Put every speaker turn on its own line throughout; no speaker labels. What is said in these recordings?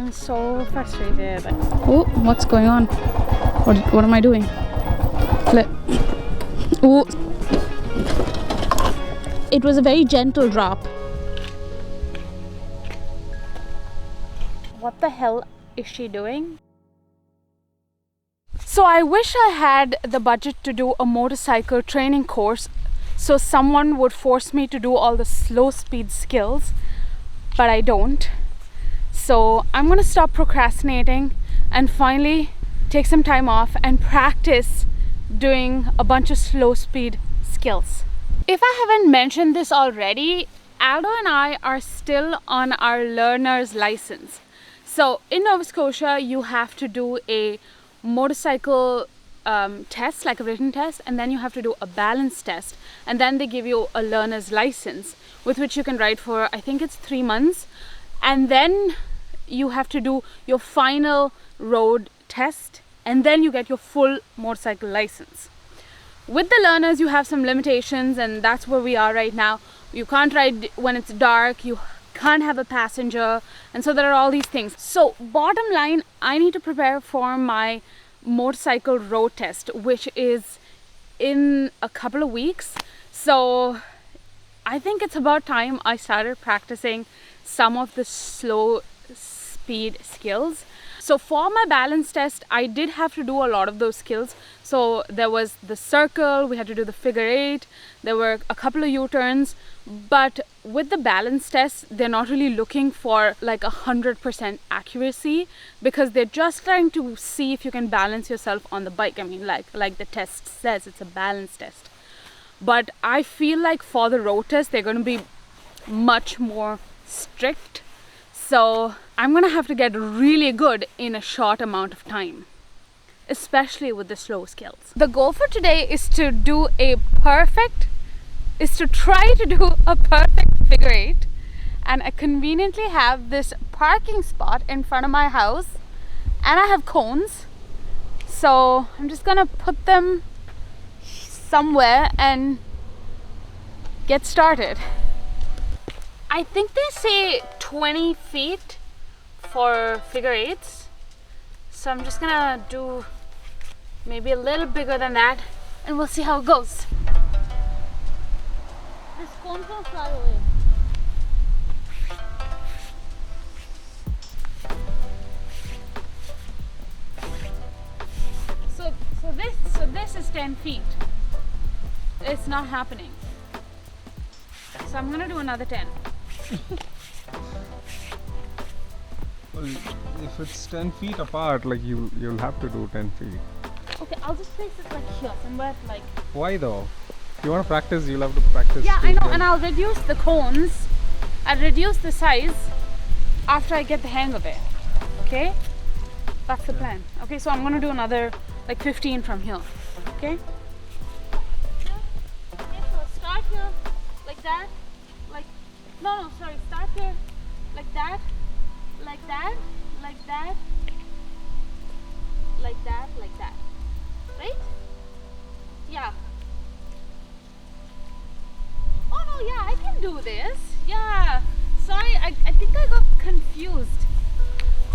I'm so frustrated. Oh, what's going on? What am I doing? Oh, it was a very gentle drop. What the hell is she doing? So I wish I had the budget to do a motorcycle training course, so someone would force me to do all the slow speed skills, but I don't. So I'm gonna stop procrastinating and finally take some time off and practice doing a bunch of slow speed skills. If I haven't mentioned this already, Aldo and I are still on our learner's license. So in Nova Scotia, you have to do a motorcycle test, like a written test, and then you have to do a balance test, and then they give you a learner's license with which you can ride for, I think it's 3 months, and then you have to do your final road test, and then you get your full motorcycle license. With the learners, you have some limitations, and that's where we are right now. You can't ride when it's dark, you can't have a passenger, and so there are all these things. So bottom line, I need to prepare for my motorcycle road test, which is in a couple of weeks. So I think it's about time I started practicing some of the slow speed skills. So for my balance test, I did have to do a lot of those skills. So there was the circle, we had to do the figure 8, there were a couple of U-turns, but with the balance test, they're not really looking for like 100% accuracy, because they're just trying to see if you can balance yourself on the bike. I mean, like the test says, it's a balance test. But I feel like for the road test, they're going to be much more strict. So I'm gonna have to get really good in a short amount of time, especially with the slow skills. The goal for today is to try to do a perfect figure 8, and I conveniently have this parking spot in front of my house, and I have cones, so I'm just gonna put them somewhere and get started. I think they say 20 feet for figure 8s, so I'm just gonna do maybe a little bigger than that, and we'll see how it goes. This cone will fly away. So this is 10 feet. It's not happening. So I'm gonna do another 10.
Well, if it's 10 feet apart, like you'll have to do 10 feet.
Okay, I'll just place it like here, somewhere like...
Why though? If you want to practice, you'll have to practice.
Yeah, I know, and I'll reduce the cones. I'll reduce the size after I get the hang of it. Okay? That's the plan. Okay, so I'm gonna do another like 15 from here. Okay? Okay, so start here like that. No, sorry, start here like that, like that, like that, like that, like that, right? Yeah. Oh no, yeah, I can do this. Yeah, sorry, I think I got confused.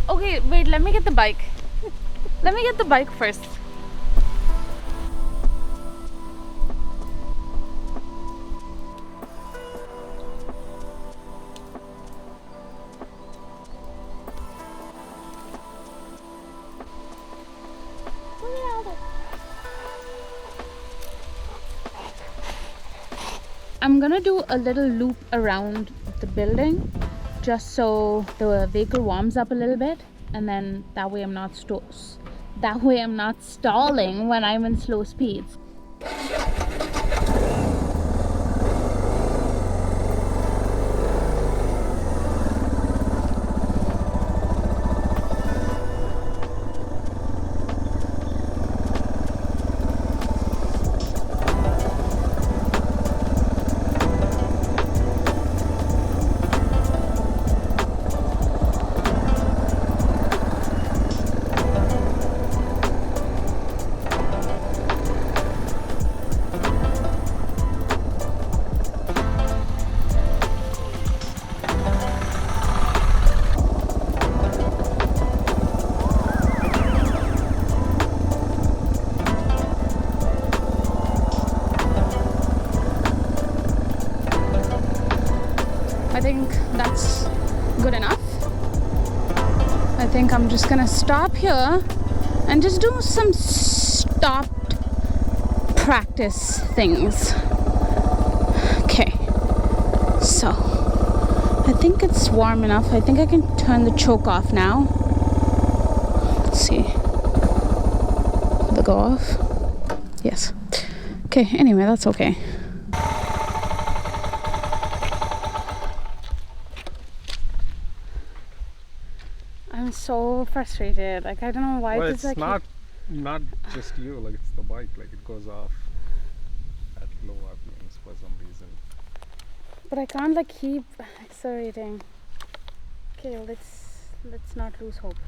Okay, wait, let me get the bike. Let me get the bike first. I'm gonna do a little loop around the building just so the vehicle warms up a little bit, and then that way I'm not stalling when I'm in slow speeds. I think I'm just gonna stop here and just do some stopped practice things. Okay, so I think it's warm enough. I think I can turn the choke off now. Let's see. Will it go off? Yes. Okay, anyway, that's okay. I'm so frustrated. Like, I don't know why.
Well, it's not just you. Like, it's the bike. Like, it goes off at low RPMs for some reason.
But I can't like keep accelerating. Okay, let's not lose hope.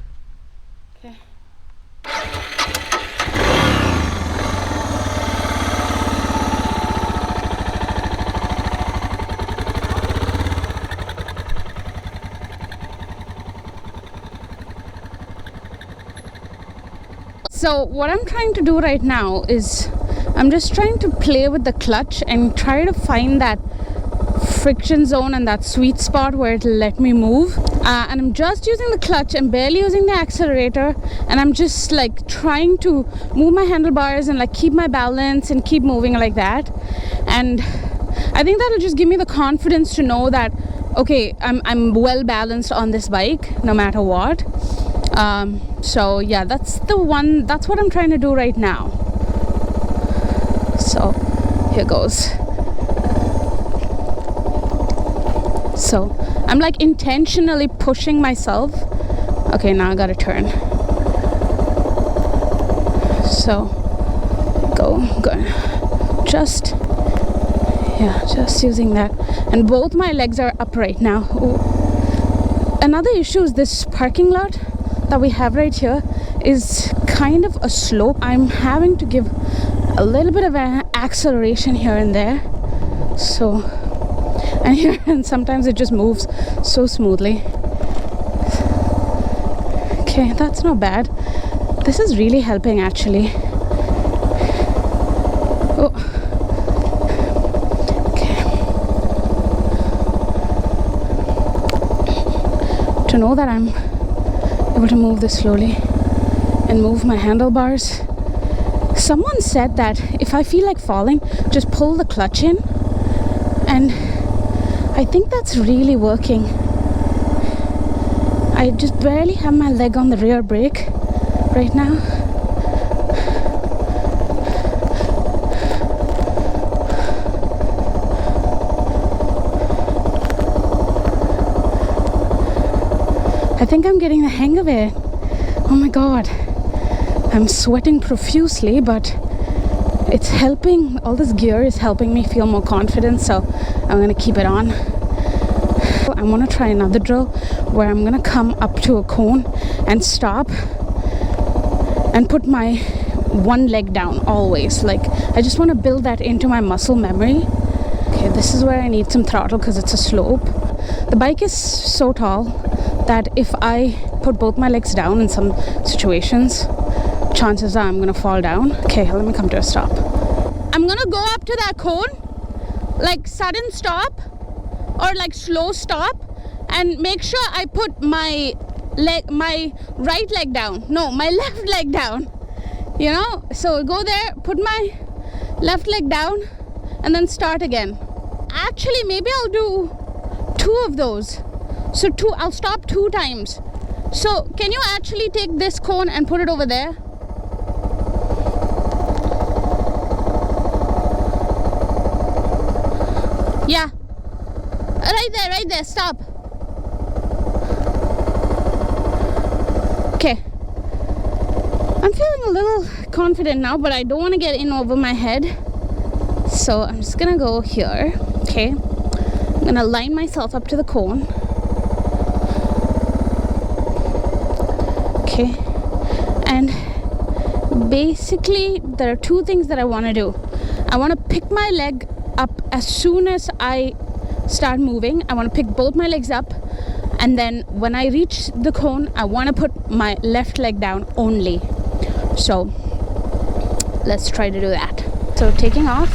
Okay. So what I'm trying to do right now is I'm just trying to play with the clutch and try to find that friction zone and that sweet spot where it'll let me move. And I'm just using the clutch and barely using the accelerator, and I'm just like trying to move my handlebars and like keep my balance and keep moving like that. And I think that'll just give me the confidence to know that okay, I'm well balanced on this bike no matter what. So yeah, that's what I'm trying to do right now. So here goes. So I'm like intentionally pushing myself. Okay, now I gotta turn. So go. Just using that. And both my legs are up right now. Ooh. Another issue is this parking lot that we have right here is kind of a slope. I'm having to give a little bit of an acceleration here and there. So, and sometimes it just moves so smoothly. Okay, that's not bad. This is really helping actually. Oh. Okay. To know that I'm able to move this slowly and move my handlebars. Someone said that if I feel like falling, just pull the clutch in, and I think that's really working. I just barely have my leg on the rear brake right now. I think I'm getting the hang of it. Oh my god. I'm sweating profusely, but it's helping. All this gear is helping me feel more confident, so I'm gonna keep it on. I want to try another drill where I'm gonna come up to a cone and stop and put my one leg down always. Like, I just want to build that into my muscle memory. Okay, this is where I need some throttle because it's a slope. The bike is so tall that if I put both my legs down in some situations, chances are I'm gonna fall down. Okay, let me come to a stop. I'm gonna go up to that cone, like sudden stop or like slow stop, and make sure I put my right leg down. No, my left leg down. You know, so go there, put my left leg down, and then start again. Actually, maybe I'll do 2 of those. So I'll stop 2 times. So can you actually take this cone and put it over there? Yeah. Right there, stop. Okay. I'm feeling a little confident now, but I don't want to get in over my head. So I'm just gonna go here. Okay. I'm gonna line myself up to the cone. Okay. And basically there are 2 things that I want to do. I want to pick my leg up as soon as I start moving. I want to pick both my legs up, and then when I reach the cone, I want to put my left leg down only. So let's try to do that. So taking off,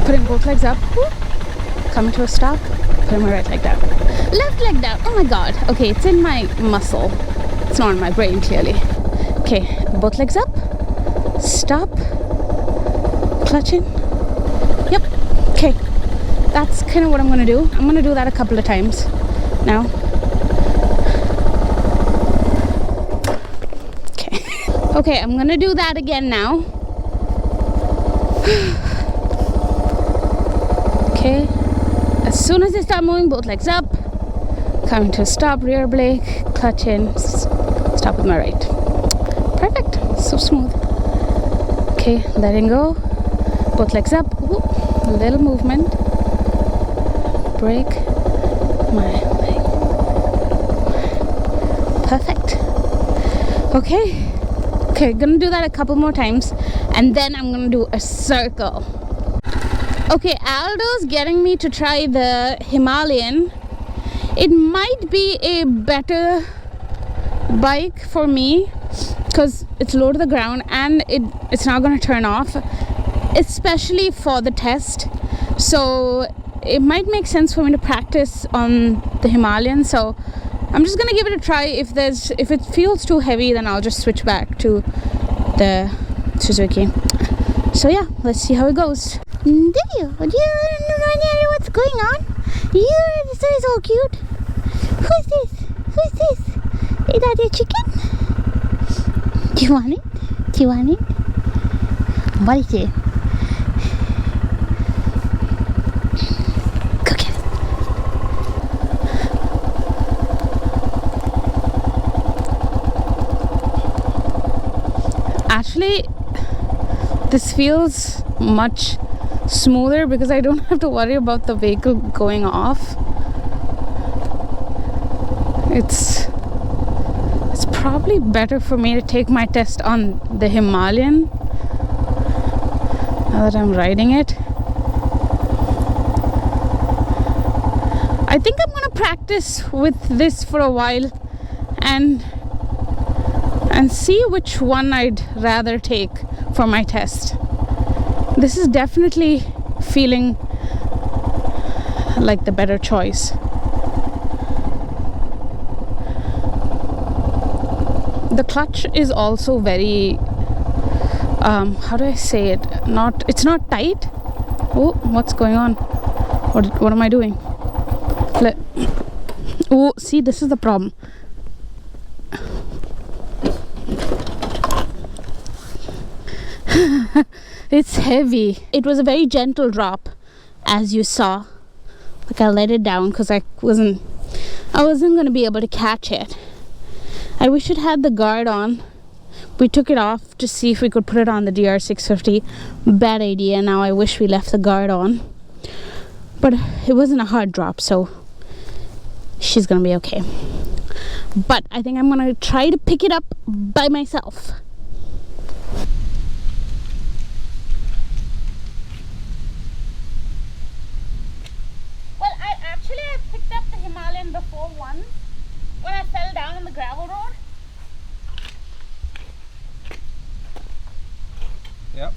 putting both legs up, coming to a stop, putting my right leg down, left leg down. Oh my god. Okay, it's in my muscle. It's not in my brain, clearly. Okay, both legs up. Stop. Clutching. Yep. Okay. That's kind of what I'm gonna do. I'm gonna do that a couple of times now. Okay. Okay, I'm gonna do that again now. Okay. As soon as I start moving, both legs up. Coming to a stop, rear brake, clutch in, stop with my right. Perfect. So smooth. Okay, letting go. Both legs up. Ooh, little movement. Brake. My leg. Perfect. Okay. Okay, gonna do that a couple more times, and then I'm gonna do a circle. Okay, Aldo's getting me to try the Himalayan. It might be a better bike for me because it's low to the ground and it's not going to turn off, especially for the test. So it might make sense for me to practice on the Himalayan. So I'm just going to give it a try. If it feels too heavy, then I'll just switch back to the Suzuki. So yeah, let's see how it goes. Do you know what's going on? This is so cute. Who's this? Who's this? Is that your chicken? Do you want it? Do you want it? What is it? Go get it. Actually, this feels much smoother because I don't have to worry about the vehicle going off. It's probably better for me to take my test on the Himalayan now that I'm riding it. I think I'm gonna practice with this for a while and see which one I'd rather take for my test. This is definitely feeling like the better choice. The clutch is also very, how do I say it? It's not tight. Oh, what's going on? What am I doing? Oh, see, this is the problem. It's heavy. It was a very gentle drop, as you saw. Like, I let it down because I wasn't going to be able to catch it. I wish it had the guard on. We took it off to see if we could put it on the DR650. Bad idea. Now I wish we left the guard on. But it wasn't a hard drop, so she's gonna be okay. But I think I'm gonna try to pick it up by myself. Well, I picked up the Himalayan before once. When I fell down on the gravel road.
Yep.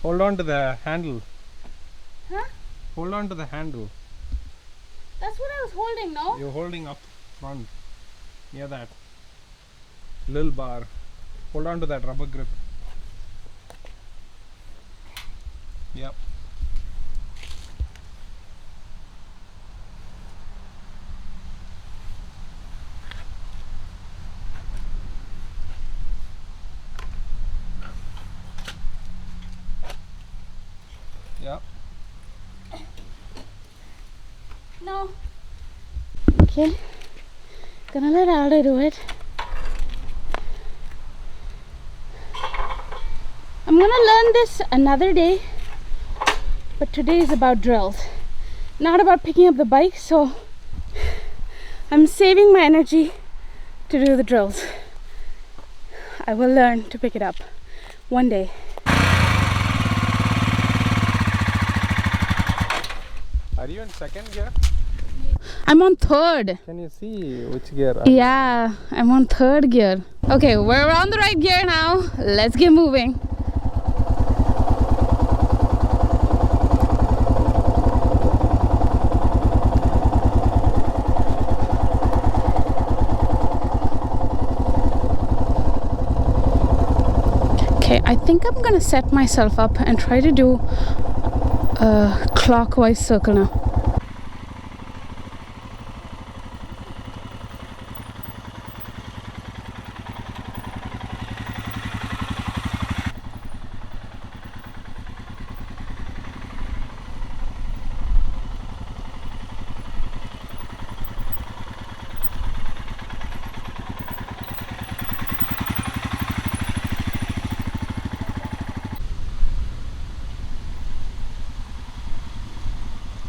Hold on to the handle.
Huh?
Hold on to the handle.
That's what I was holding, no?
You're holding up front. Near that little bar. Hold on to that rubber grip. Yep. Yep.
No. Okay. Gonna let Aldo do it. I'm gonna learn this another day, but today is about drills, not about picking up the bike, so I'm saving my energy to do the drills. I will learn to pick it up one day.
Are you in second gear?
I'm on third.
Can you see which gear?
Yeah, I'm on third gear. Okay, we're on the right gear now. Let's get moving. think I'm gonna set myself up and try to do a clockwise circle now.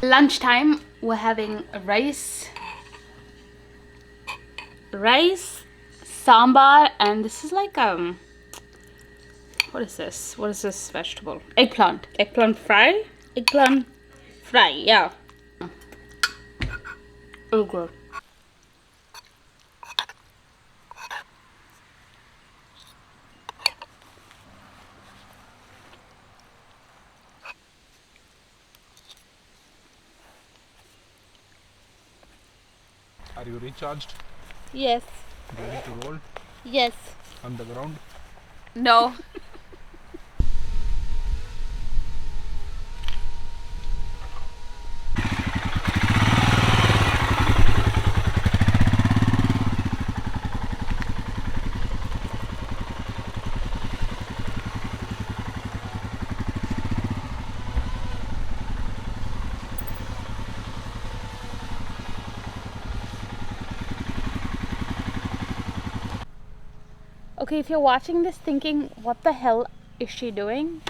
Lunchtime, we're having rice, sambar, and this is like what is this? What is this vegetable? Eggplant fry, yeah. Oh god.
Are you recharged?
Yes.
Ready to roll
Yes.
on the ground?
No. Okay, if you're watching this thinking, what the hell is she doing?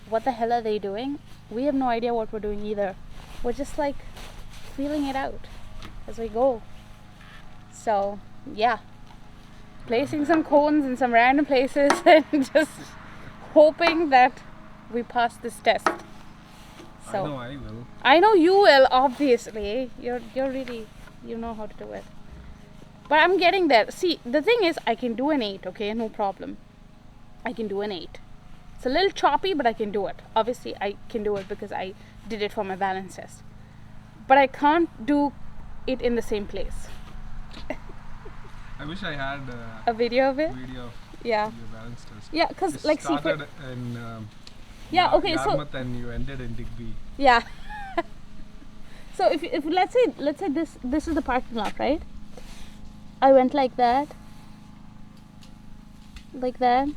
What the hell are they doing? We have no idea what we're doing either. We're just like feeling it out as we go. So, yeah. Placing some cones in some random places and just hoping that we pass this test. So,
I know I will.
I know you will, obviously. You're really, you know how to do it. But I'm getting there. See, the thing is, I can do an 8, okay? No problem. I can do an 8. It's a little choppy, but I can do it. Obviously, I can do it because I did it for my balance test. But I can't do it in the same place.
I wish I had
A video of it?
video of
Yeah.
your balance test.
Yeah, because
You
like, see,
started in
yeah, okay, so
Yarmouth and you ended in Digby.
yeah. So if let's say this is the parking lot, right? I went like that, like that,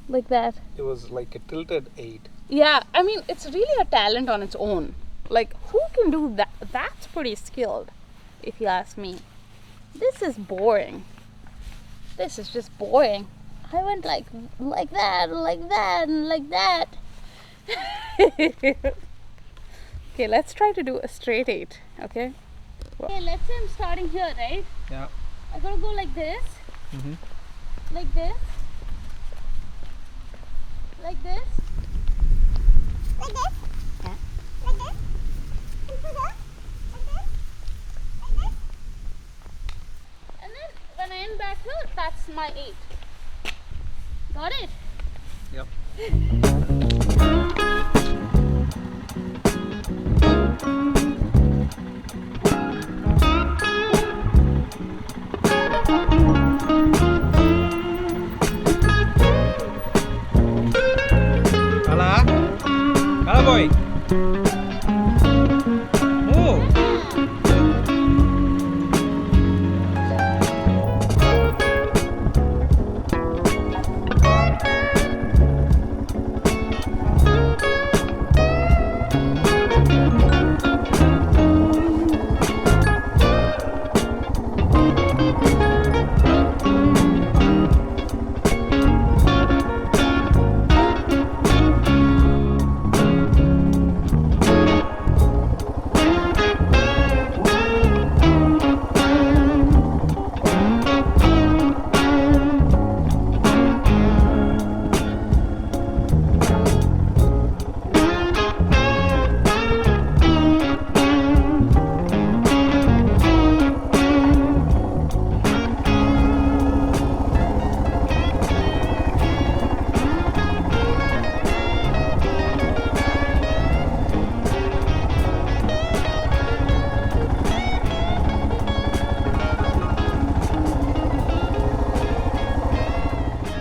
like that.
It was like a tilted 8.
Yeah, I mean, it's really a talent on its own. Like, who can do that? That's pretty skilled, if you ask me. This is boring. This is just boring. I went like that, like that, and like that. Okay, let's try to do a straight 8, okay? Okay, let's say I'm starting here, right?
Yeah.
I'm gonna go like this,
Mm-hmm.
like this, like this, like this, yeah, like this, and put up, like this, like this, and then when I end back here, that's my 8. Got it?
Yep. Hello boy. Oh.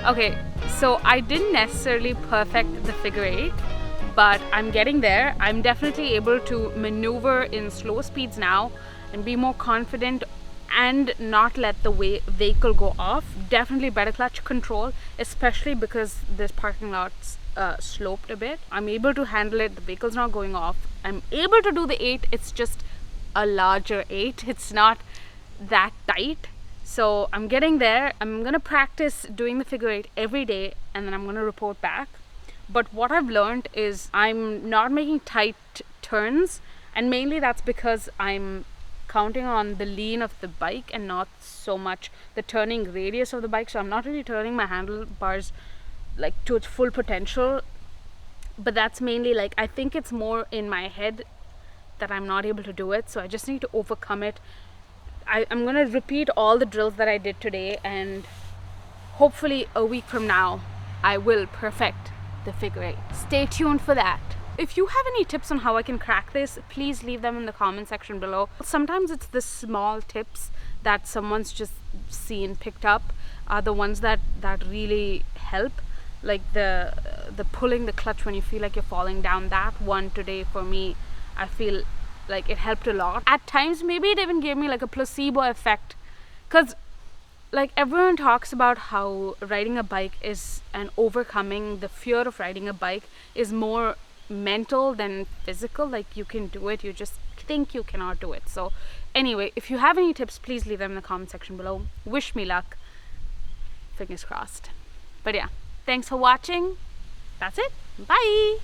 Okay, So I didn't necessarily perfect the figure 8, but I'm getting there. I'm definitely able to maneuver in slow speeds now and be more confident and not let the vehicle go off. Definitely better clutch control, especially because this parking lot's sloped a bit. I'm able to handle it. The vehicle's not going off. I'm able to do the 8. It's just a larger 8. It's not that tight. So I'm getting there. I'm gonna practice doing the figure 8 every day, and then I'm gonna report back. But what I've learned is I'm not making tight turns, and mainly that's because I'm counting on the lean of the bike and not so much the turning radius of the bike. So I'm not really turning my handlebars like to its full potential, but that's mainly like, I think it's more in my head that I'm not able to do it, so I just need to overcome it. I'm gonna repeat all the drills that I did today, and hopefully a week from now I will perfect the figure 8. Stay tuned for that. If you have any tips on how I can crack this, please leave them in the comment section below. Sometimes it's the small tips that someone's just seen, picked up, are the ones that really help. Like the pulling the clutch when you feel like you're falling down. That one today for me, I feel like it helped a lot. At times maybe it even gave me like a placebo effect, because like everyone talks about how riding a bike is, and overcoming the fear of riding a bike is more mental than physical. Like you can do it, you just think you cannot do it. So anyway, if you have any tips, please leave them in the comment section below. Wish me luck, fingers crossed. But yeah, thanks for watching. That's it. Bye.